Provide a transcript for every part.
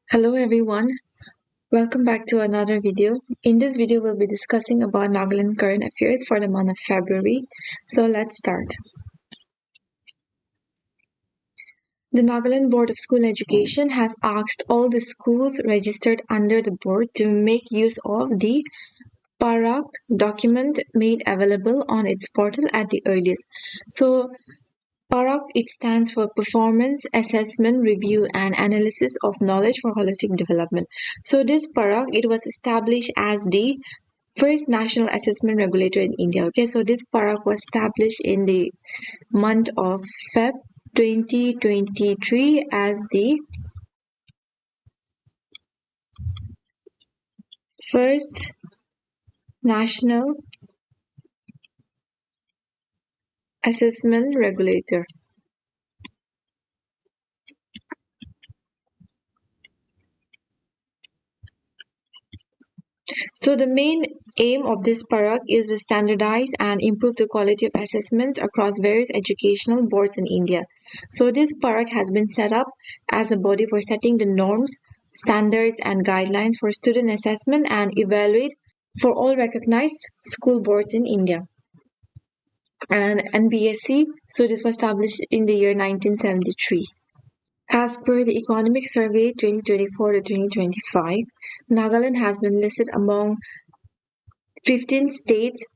Hello everyone, welcome back to another video. In this video, we'll be discussing about Nagaland current affairs for the month of February. So let's start. The Nagaland Board of School Education has asked all the schools registered under the board to make use of the Parak document made available on its portal at the earliest. So PARAK, it stands for Performance Assessment Review and Analysis of Knowledge for Holistic Development. So this PARAK, it was established as the first national assessment regulator in India. Okay, so this PARAK was established in the month of Feb 2023 as the first national assessment regulator. So the main aim of this parak is to standardize and improve the quality of assessments across various educational boards in India. So this parak has been set up as a body for setting the norms, standards and guidelines for student assessment and evaluate for all recognized school boards in India. And NBSC, so this was established in the year 1973. As per the Economic Survey 2024 to 2025, Nagaland has been listed among 15 states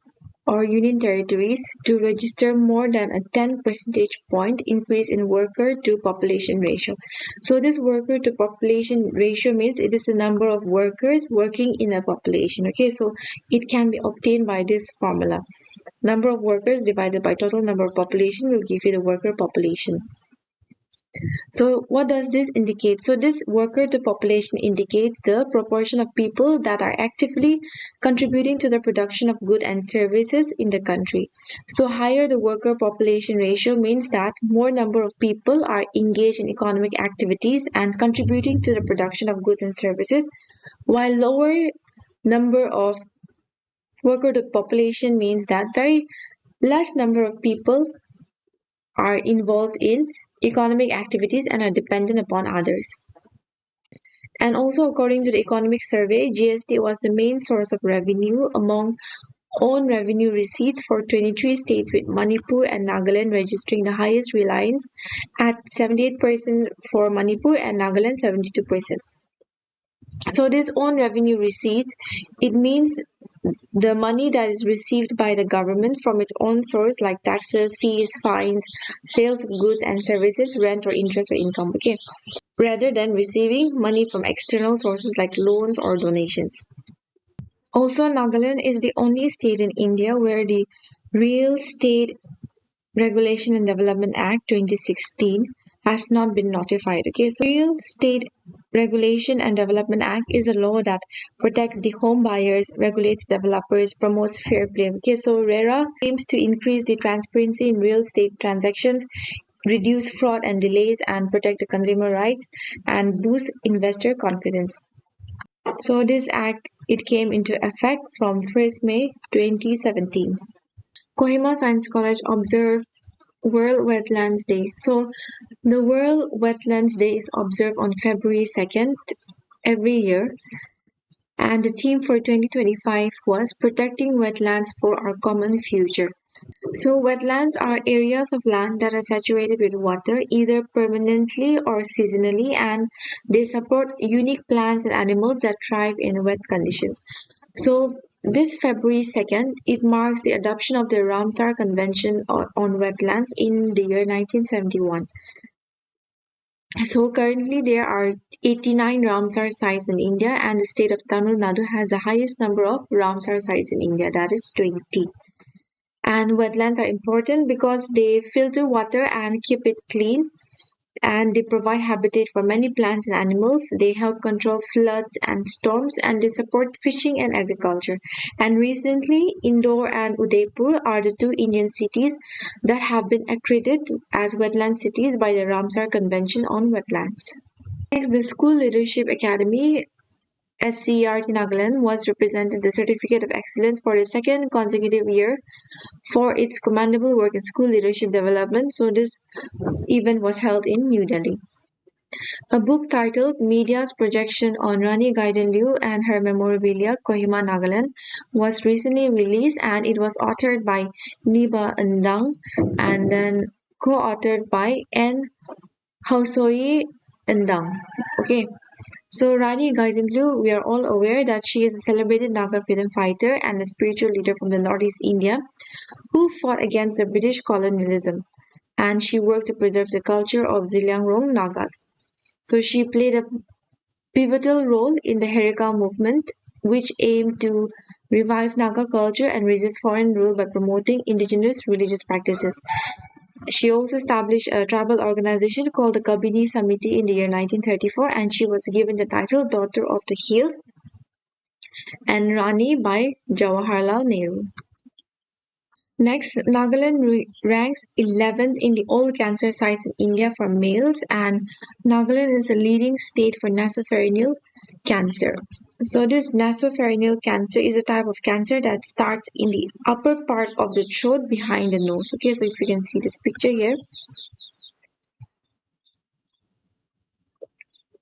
or union territories to register more than a 10 percentage point increase in worker to population ratio. So this worker to population ratio means it is the number of workers working in a population. Okay, so it can be obtained by this formula. Number of workers divided by total number of population will give you the worker population. So what does this indicate? So this worker to population indicates the proportion of people that are actively contributing to the production of goods and services in the country. So higher the worker population ratio means that more number of people are engaged in economic activities and contributing to the production of goods and services, while lower number of worker to population means that very less number of people are involved in economic activities and are dependent upon others. And also, according to the economic survey, GST was the main source of revenue among own revenue receipts for 23 states, with Manipur and Nagaland registering the highest reliance at 78% for Manipur and Nagaland 72%. So this own revenue receipts, it means the money that is received by the government from its own source, like taxes, fees, fines, sales of goods and services, rent or interest or income, okay, rather than receiving money from external sources like loans or donations. Also, Nagaland is the only state in India where the Real Estate Regulation and Development Act 2016 has not been notified. Okay, so Real Estate Regulation and Development Act is a law that protects the home buyers, regulates developers, promotes fair play. Okay, so RERA aims to increase the transparency in real estate transactions, reduce fraud and delays, and protect the consumer rights and boost investor confidence. So this act, it came into effect from 1st May 2017. Kohima Science College observed World Wetlands Day. So the World Wetlands Day is observed on February 2nd every year. And the theme for 2025 was Protecting Wetlands for Our Common Future. So wetlands are areas of land that are saturated with water either permanently or seasonally, and they support unique plants and animals that thrive in wet conditions. So this February 2nd, it marks the adoption of the Ramsar Convention on Wetlands in the year 1971. So currently there are 89 Ramsar sites in India, and the state of Tamil Nadu has the highest number of Ramsar sites in India, that is 20. And wetlands are important because they filter water and keep it clean, and they provide habitat for many plants and animals. They help control floods and storms, and they support fishing and agriculture. And recently, Indore and Udaipur are the two Indian cities that have been accredited as wetland cities by the Ramsar Convention on Wetlands. Next, the School Leadership Academy SCERT Nagaland was represented the Certificate of Excellence for the second consecutive year for its commendable work in school leadership development. So this event was held in New Delhi. A book titled Media's Projection on Rani Gaidenliu and Her Memorabilia, Kohima, Nagaland, was recently released, and it was authored by Niba Ndang and then co-authored by N. Hausoi Ndang. Okay. So Rani Gaidenliu, we are all aware that she is a celebrated Naga freedom fighter and a spiritual leader from the Northeast India who fought against the British colonialism, and she worked to preserve the culture of Ziliangrong Nagas. So she played a pivotal role in the Herika movement, which aimed to revive Naga culture and resist foreign rule by promoting indigenous religious practices. She also established a tribal organization called the Kabini Samiti in the year 1934, and she was given the title Daughter of the Hills and Rani by Jawaharlal Nehru. Next, Nagaland ranks 11th in the all cancer sites in India for males, and Nagaland is the leading state for nasopharyngeal cancer. So, this nasopharyngeal cancer is a type of cancer that starts in the upper part of the throat behind the nose. Okay, so if you can see this picture here.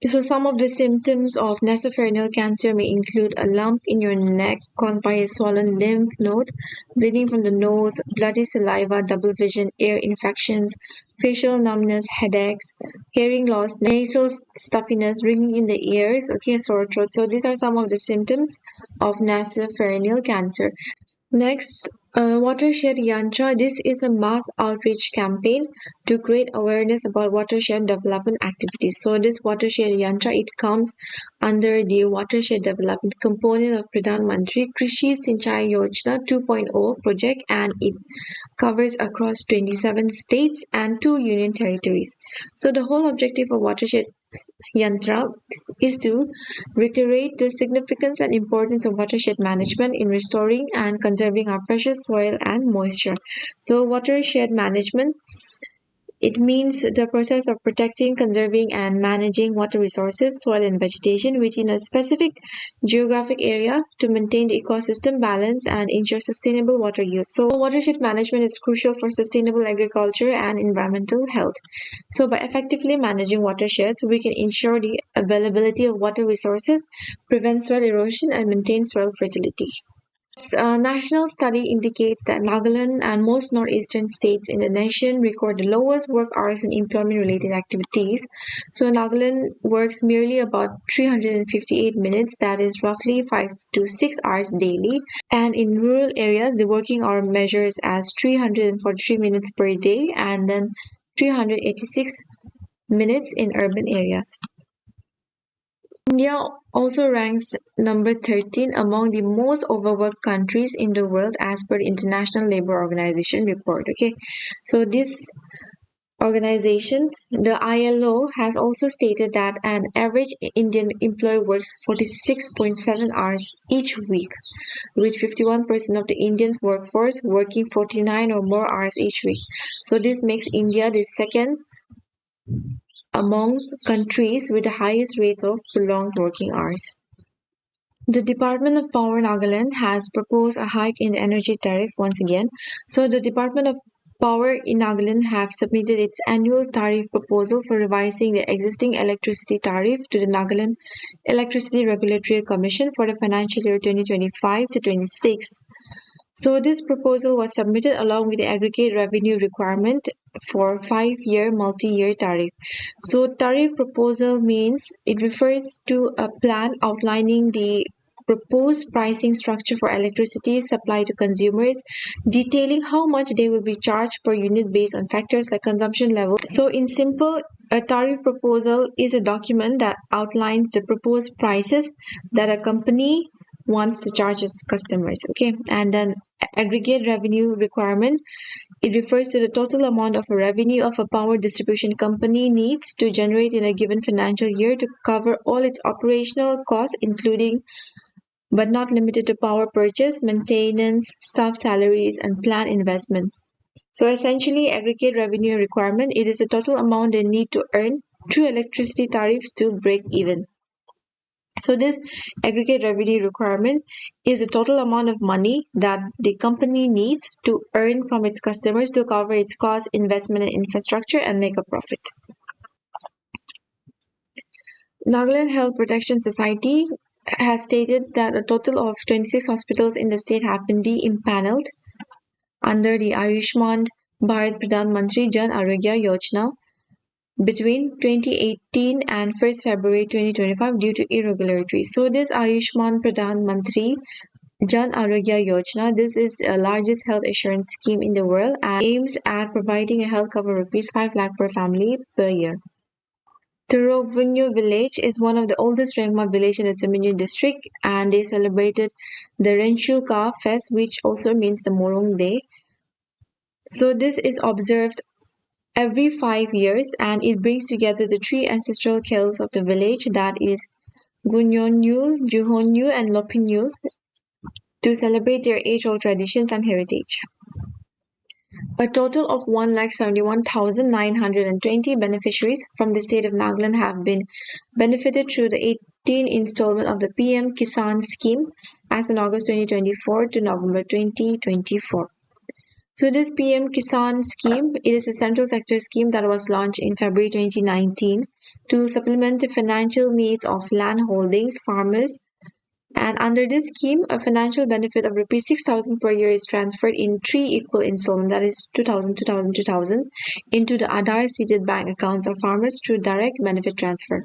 So some of the symptoms of nasopharyngeal cancer may include a lump in your neck caused by a swollen lymph node, bleeding from the nose, bloody saliva, double vision, ear infections, facial numbness, headaches, hearing loss, nasal stuffiness, ringing in the ears, okay, sore throat. So these are some of the symptoms of nasopharyngeal cancer. Next, Watershed Yantra. This is a mass outreach campaign to create awareness about watershed development activities. So this Watershed Yantra, it comes under the watershed development component of Pradhan Mantri Krishi Sinchai Yojana 2.0 project, and it covers across 27 states and 2 union territories. So the whole objective of Watershed Yantra is to reiterate the significance and importance of watershed management in restoring and conserving our precious soil and moisture. So, watershed management, it means the process of protecting, conserving, and managing water resources, soil, and vegetation within a specific geographic area to maintain the ecosystem balance and ensure sustainable water use. So, watershed management is crucial for sustainable agriculture and environmental health. So, by effectively managing watersheds, we can ensure the availability of water resources, prevent soil erosion, and maintain soil fertility. A national study indicates that Nagaland and most northeastern states in the nation record the lowest work hours in employment-related activities. So Nagaland works merely about 358 minutes, that is roughly 5 to 6 hours daily. And in rural areas, the working hour measures as 343 minutes per day and then 386 minutes in urban areas. India also ranks number 13 among the most overworked countries in the world as per the International Labour Organization report. Okay, so this organization, the ILO, has also stated that an average Indian employee works 46.7 hours each week, with 51% of the Indians workforce working 49 or more hours each week. So this makes India the second among countries with the highest rates of prolonged working hours. The Department of Power Nagaland has proposed a hike in the energy tariff once again. So the Department of Power in Nagaland have submitted its annual tariff proposal for revising the existing electricity tariff to the Nagaland Electricity Regulatory Commission for the financial year 2025 to 26. So this proposal was submitted along with the aggregate revenue requirement for 5-year multi-year tariff. So tariff proposal means it refers to a plan outlining the proposed pricing structure for electricity supply to consumers, detailing how much they will be charged per unit based on factors like consumption level. So in simple, a tariff proposal is a document that outlines the proposed prices that a company wants to charge its customers. Okay, and then aggregate revenue requirement, it refers to the total amount of revenue of a power distribution company needs to generate in a given financial year to cover all its operational costs, including but not limited to power purchase, maintenance, staff salaries, and plant investment. So essentially, aggregate revenue requirement, it is the total amount they need to earn through electricity tariffs to break even. So this aggregate revenue requirement is the total amount of money that the company needs to earn from its customers to cover its cost, investment in infrastructure, and make a profit. Nagaland Health Protection Society has stated that a total of 26 hospitals in the state have been de-impaneled under the Ayushman Bharat Pradhan Mantri Jan Arogya Yojana between 2018 and 1st February 2025 due to irregularities. So this Ayushman Pradhan Mantri Jan Arogya Yojana, this is the largest health assurance scheme in the world and aims at providing a health cover rupees 5 lakh per family per year. Turogvunyo village is one of the oldest Rengma village in the Seminyu district and they celebrated the Renshu Ka Fest which also means the Morong Day. So this is observed every 5 years and it brings together the three ancestral kells of the village that is Gunyonyu, Juhonyu and Lopinyu to celebrate their age-old traditions and heritage. A total of 1,71,920 beneficiaries from the state of Nagaland have been benefited through the 18th installment of the PM Kisan scheme as in August 2024 to November 2024. So this PM Kisan scheme, it is a central sector scheme that was launched in February 2019 to supplement the financial needs of land holdings, farmers, and under this scheme, a financial benefit of rupees 6,000 per year is transferred in 3 equal installments, that is 2,000, 2,000, 2,000, into the Aadhaar seated bank accounts of farmers through direct benefit transfer.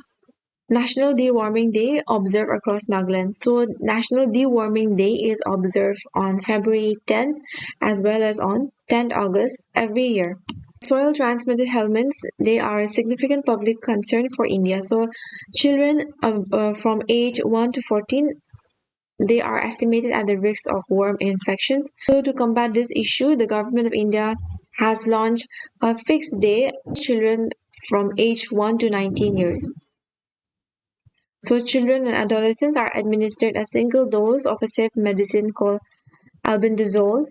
National Deworming Day observed across Nagaland. So National Deworming Day is observed on February 10 as well as on 10th August every year. Soil transmitted helminths, they are a significant public concern for India. So children from age 1 to 14, they are estimated at the risk of worm infections. So to combat this issue, the government of India has launched a fixed day for children from age 1 to 19 years. So children and adolescents are administered a single dose of a safe medicine called albendazole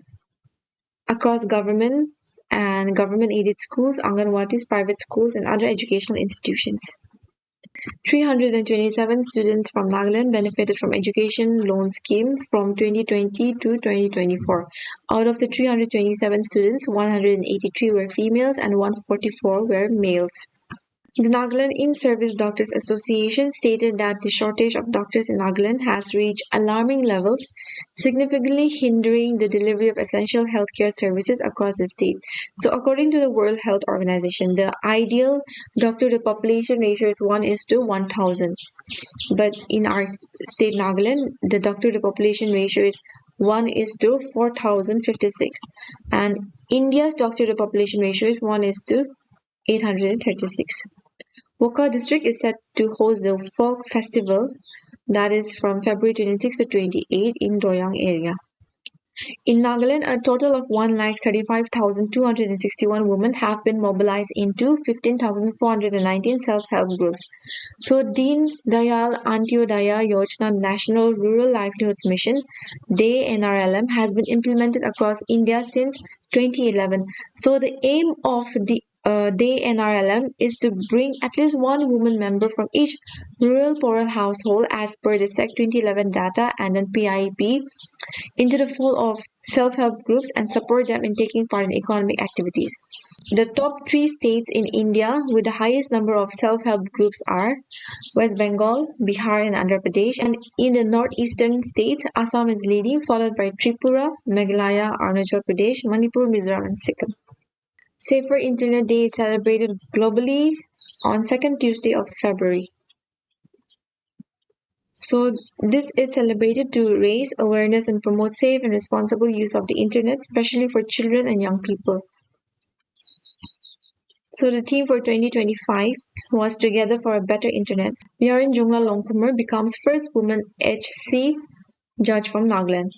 across government and government-aided schools, Anganwadis, private schools, and other educational institutions. 327 students from Nagaland benefited from education loan scheme from 2020 to 2024. Out of the 327 students, 183 were females and 144 were males. The Nagaland In-Service Doctors Association stated that the shortage of doctors in Nagaland has reached alarming levels, significantly hindering the delivery of essential healthcare services across the state. So according to the World Health Organization, the ideal doctor-to-population ratio is 1:1,000. But in our state Nagaland, the doctor-to-population ratio is 1:4,056. And India's doctor-to-population ratio is 1:836. Wokha district is set to host the folk festival that is from February 26 to 28 in Doyang area. In Nagaland, a total of 1,35,261 women have been mobilized into 15,419 self-help groups. So Deen Dayal Antyodaya Yojana National Rural Livelihoods Mission, DAY NRLM, has been implemented across India since 2011. So the aim of the DAY NRLM is to bring at least one woman member from each rural poor household as per the SEC 2011 data and then PIP into the fold of self-help groups and support them in taking part in economic activities. The top 3 states in India with the highest number of self-help groups are West Bengal, Bihar and Andhra Pradesh, and in the northeastern states, Assam is leading, followed by Tripura, Meghalaya, Arunachal Pradesh, Manipur, Mizoram and Sikkim. Safer Internet Day is celebrated globally on second Tuesday of February. So this is celebrated to raise awareness and promote safe and responsible use of the internet, especially for children and young people. So the theme for 2025 was Together for a Better Internet. Yarin Jungla Longkumar becomes first woman HC judge from Nagaland.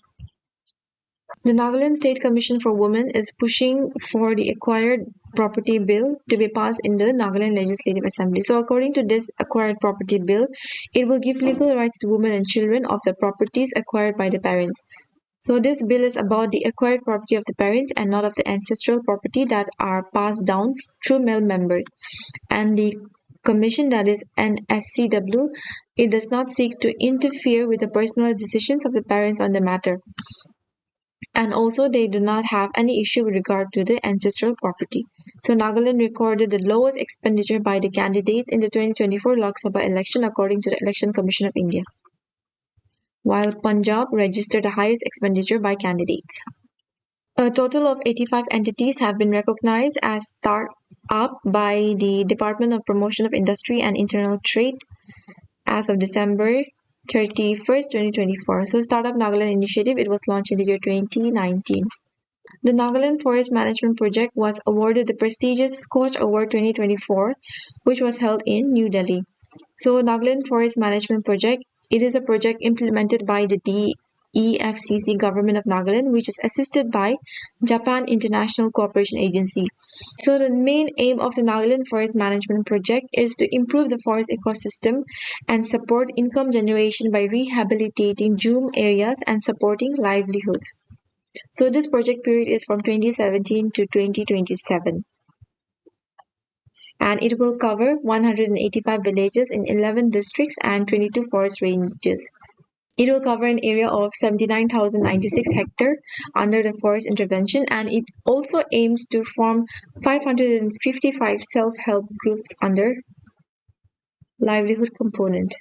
The Nagaland State Commission for Women is pushing for the Acquired Property Bill to be passed in the Nagaland Legislative Assembly. So according to this Acquired Property Bill, it will give legal rights to women and children of the properties acquired by the parents. So this bill is about the acquired property of the parents and not of the ancestral property that are passed down through male members. And the commission, that is NSCW, it does not seek to interfere with the personal decisions of the parents on the matter. And also, they do not have any issue with regard to the ancestral property. So, Nagaland recorded the lowest expenditure by the candidates in the 2024 Lok Sabha election, according to the Election Commission of India, while Punjab registered the highest expenditure by candidates. A total of 85 entities have been recognized as start-up by the Department of Promotion of Industry and Internal Trade as of December 31st, 2024. So, Startup Nagaland Initiative, it was launched in the year 2019. The Nagaland Forest Management Project was awarded the prestigious Scotch Award 2024, which was held in New Delhi. So, Nagaland Forest Management Project, it is a project implemented by the DEFCC Government of Nagaland, which is assisted by Japan International Cooperation Agency. So, the main aim of the Nagaland Forest Management Project is to improve the forest ecosystem and support income generation by rehabilitating dune areas and supporting livelihoods. So this project period is from 2017 to 2027. And it will cover 185 villages in 11 districts and 22 forest ranges. It will cover an area of 79,096 hectares under the forest intervention, and it also aims to form 555 self-help groups under livelihood component.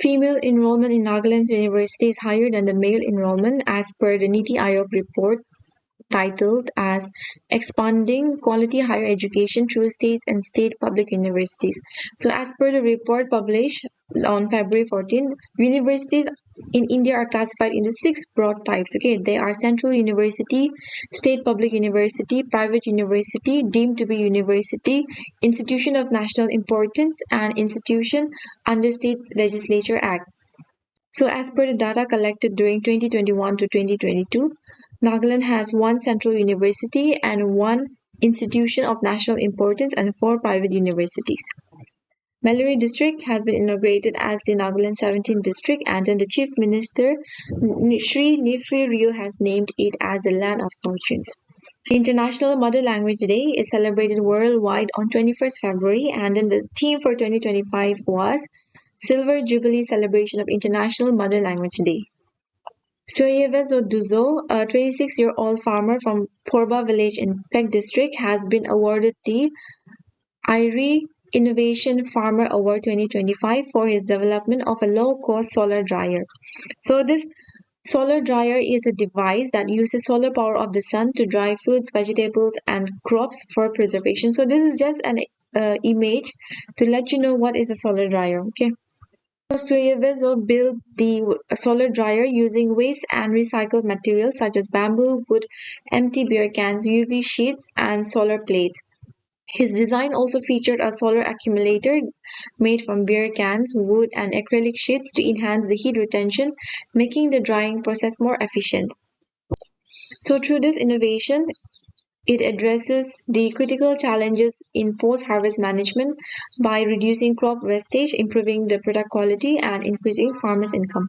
Female enrollment in Nagaland's university is higher than the male enrollment as per the Niti Aayog report titled as Expanding Quality Higher Education Through States and State Public Universities. So as per the report published on February 14, universities in India are classified into 6 broad types. Okay, they are central university, state public university, private university, deemed to be university, institution of national importance, and institution under state legislature act. So as per the data collected during 2021 to 2022, Nagaland has 1 central university and 1 institution of national importance and 4 private universities. Maluri district has been inaugurated as the Nagaland 17th district, and then the Chief Minister Shri Nifri Rio has named it as the Land of Fortunes. International Mother Language Day is celebrated worldwide on 21st February, and then the theme for 2025 was Silver Jubilee Celebration of International Mother Language Day. Soyevezo Duzo, a 26-year-old farmer from Porba village in Pek district, has been awarded the IRI Innovation Farmer Award 2025 for his development of a low-cost solar dryer. So this solar dryer is a device that uses solar power of the sun to dry fruits, vegetables, and crops for preservation. So this is just an image to let you know what is a solar dryer. Okay. Soyevezo built the solar dryer using waste and recycled materials such as bamboo, wood, empty beer cans, UV sheets, and solar plates. His design also featured a solar accumulator made from beer cans, wood, and acrylic sheets to enhance the heat retention, making the drying process more efficient. So through this innovation, it addresses the critical challenges in post-harvest management by reducing crop wastage, improving the product quality, and increasing farmers' income.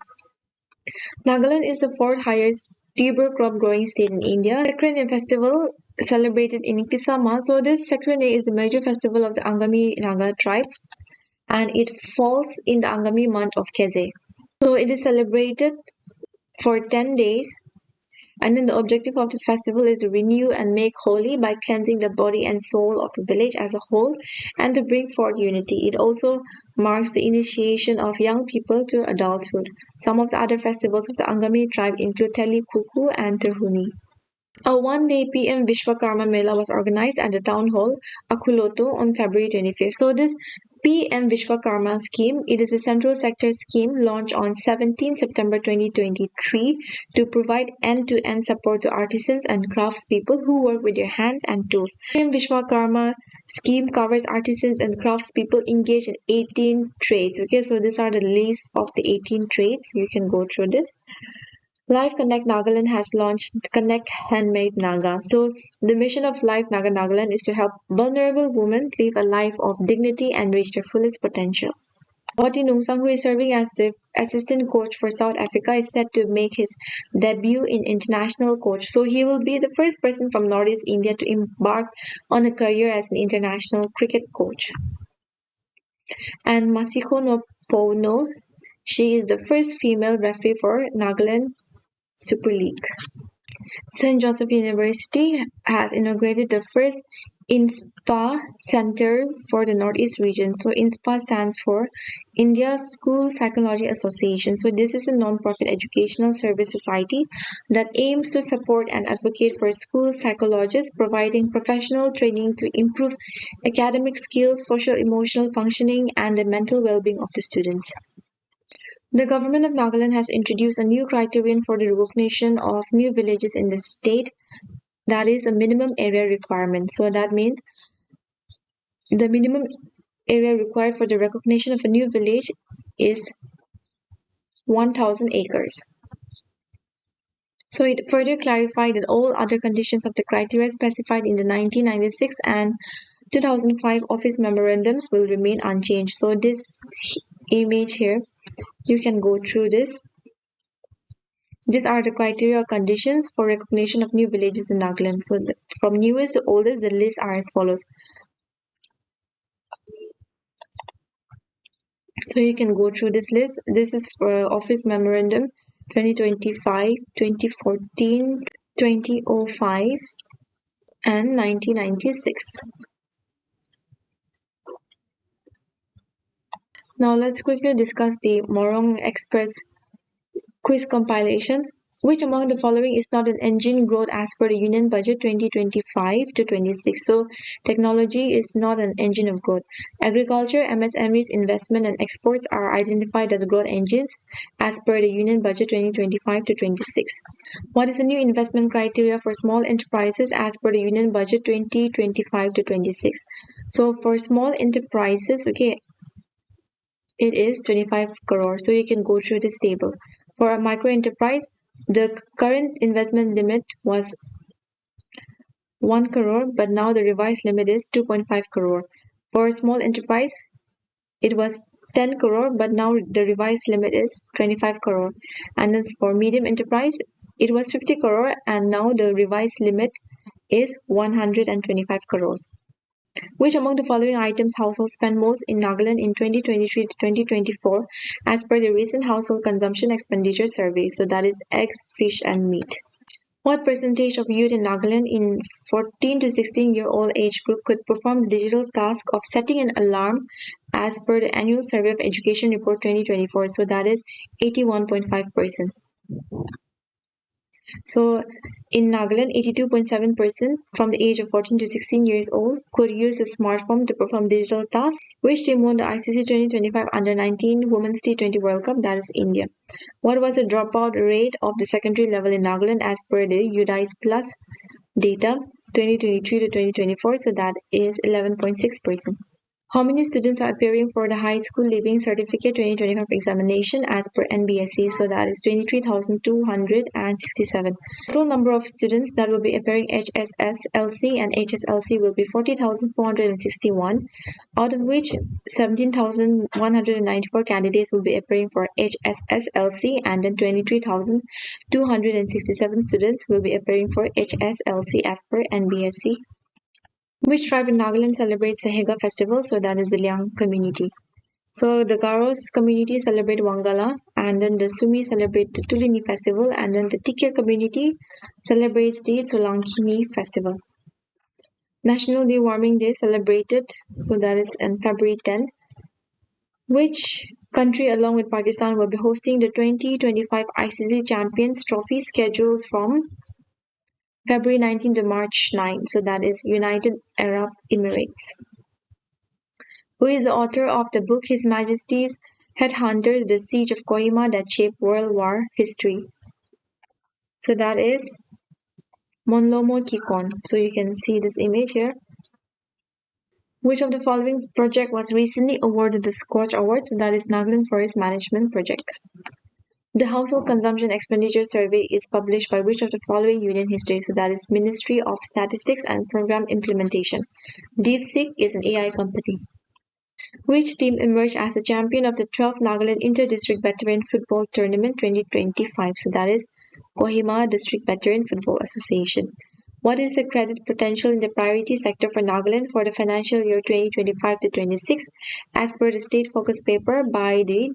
Nagaland is the 4th highest tuber crop growing state in India. Sakrane festival celebrated in Kisama. So this Sakrane is the major festival of the Angami Naga tribe, and it falls in the Angami month of Keze. So it is celebrated for 10 days. And then the objective of the festival is to renew and make holy by cleansing the body and soul of the village as a whole and to bring forth unity. It also marks the initiation of young people to adulthood. Some of the other festivals of the Angami tribe include Teli Kuku and Terhuni. A 1-day PM Vishwakarma Mela was organized at the town hall, Akuloto, on February 25th. So this PM Vishwakarma scheme, it is a central sector scheme launched on 17 September 2023 to provide end-to-end support to artisans and craftspeople who work with their hands and tools. PM Vishwakarma scheme covers artisans and craftspeople engaged in 18 trades. Okay, so these are the list of the 18 trades. You can go through this. Life Connect Nagaland has launched Connect Handmade Naga. So the mission of Life Naga Nagaland is to help vulnerable women live a life of dignity and reach their fullest potential. Oti Nungsang, who is serving as the assistant coach for South Africa, is set to make his debut in international coach. So he will be the first person from Northeast India to embark on a career as an international cricket coach. And Masiko no Pono, she is the first female referee for Nagaland Super League. St. Joseph University has inaugurated the first INSPA Center for the Northeast region. So INSPA stands for India School Psychology Association. So this is a non-profit educational service society that aims to support and advocate for school psychologists, providing professional training to improve academic skills, social emotional functioning, and the mental well-being of the students. The government of Nagaland has introduced a new criterion for the recognition of new villages in the state, that is a minimum area requirement. So that means the minimum area required for the recognition of a new village is 1,000 acres. So it further clarified that all other conditions of the criteria specified in the 1996 and 2005 office memorandums will remain unchanged. So this image here, you can go through this. These are the criteria or conditions for recognition of new villages in Nagaland. So from newest to oldest, the lists are as follows. So you can go through this list. This is for Office Memorandum 2025, 2014, 2005, and 1996. Now let's quickly discuss the Morong Express quiz compilation. Which among the following is not an engine growth as per the Union Budget 2025 to 26? So technology is not an engine of growth. Agriculture, MSMEs, investment and exports are identified as growth engines as per the Union Budget 2025 to 26. What is the new investment criteria for small enterprises as per the Union Budget 2025 to 26? So for small enterprises, okay, it is 25 crore. So you can go through this table. For a micro enterprise, the current investment limit was 1 crore, but now the revised limit is 2.5 crore. For small enterprise, it was 10 crore, but now the revised limit is 25 crore. And then for medium enterprise, it was 50 crore, and now the revised limit is 125 crore. Which among the following items households spend most in Nagaland in 2023 to 2024 as per the recent household consumption expenditure survey? So that is eggs, fish, and meat. What percentage of youth in Nagaland in 14 to 16-year-old age group could perform the digital task of setting an alarm as per the annual survey of education report 2024? So that is 81.5%. So in Nagaland, 82.7% from the age of 14 to 16 years old could use a smartphone to perform digital tasks, which team won the ICC 2025 Under-19 Women's T20 World Cup? That is India. What was the dropout rate of the secondary level in Nagaland as per the UDICE Plus data 2023 to 2024? So that is 11.6%. How many students are appearing for the High School Leaving Certificate 2025 examination as per NBSE? So that is 23,267. Total number of students that will be appearing HSSLC and HSLC will be 40,461, out of which 17,194 candidates will be appearing for HSSLC, and then 23,267 students will be appearing for HSLC as per NBSE. Which tribe in Nagaland celebrates the Hega festival? So that is the Liang community. So the Garos community celebrate Wangala, and then the Sumi celebrate the Tulini festival, and then the Tikir community celebrates the Tsolangkini festival. National Deworming Day celebrated, so that is on February 10. Which country along with Pakistan will be hosting the 2025 ICC Champions Trophy scheduled from February 19 to March 9, so that is United Arab Emirates. Who is the author of the book His Majesty's Headhunters, The Siege of Kohima That Shaped World War History? So that is Monlomo Kikon. So you can see this image here. Which of the following project was recently awarded the Scorch Award? So that is Nagaland Forest Management Project. The Household Consumption Expenditure Survey is published by which of the following union history? So that is Ministry of Statistics and Program Implementation. DeepSeek is an AI company. Which team emerged as the champion of the 12th Nagaland Inter-District Veteran Football Tournament 2025? So that is Kohima District Veteran Football Association. What is the credit potential in the priority sector for Nagaland for the financial year 2025 to 26 as per the state focus paper by the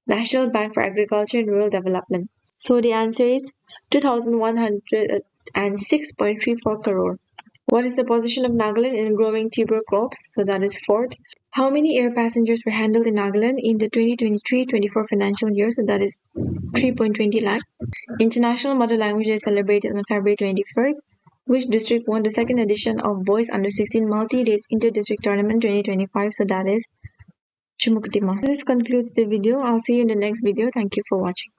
National Bank for Agriculture and Rural Development? So the answer is 2,106.34 crore. What is the position of Nagaland in growing tuber crops? So that is fourth. How many air passengers were handled in Nagaland in the 2023-24 financial year? So that is 3.20 lakh. International Mother Language Day is celebrated on February 21st. Which district won the second edition of Boys Under 16 Multi-Days Inter-District Tournament 2025? So that is Chumukutima. This concludes the video. I'll see you in the next video. Thank you for watching.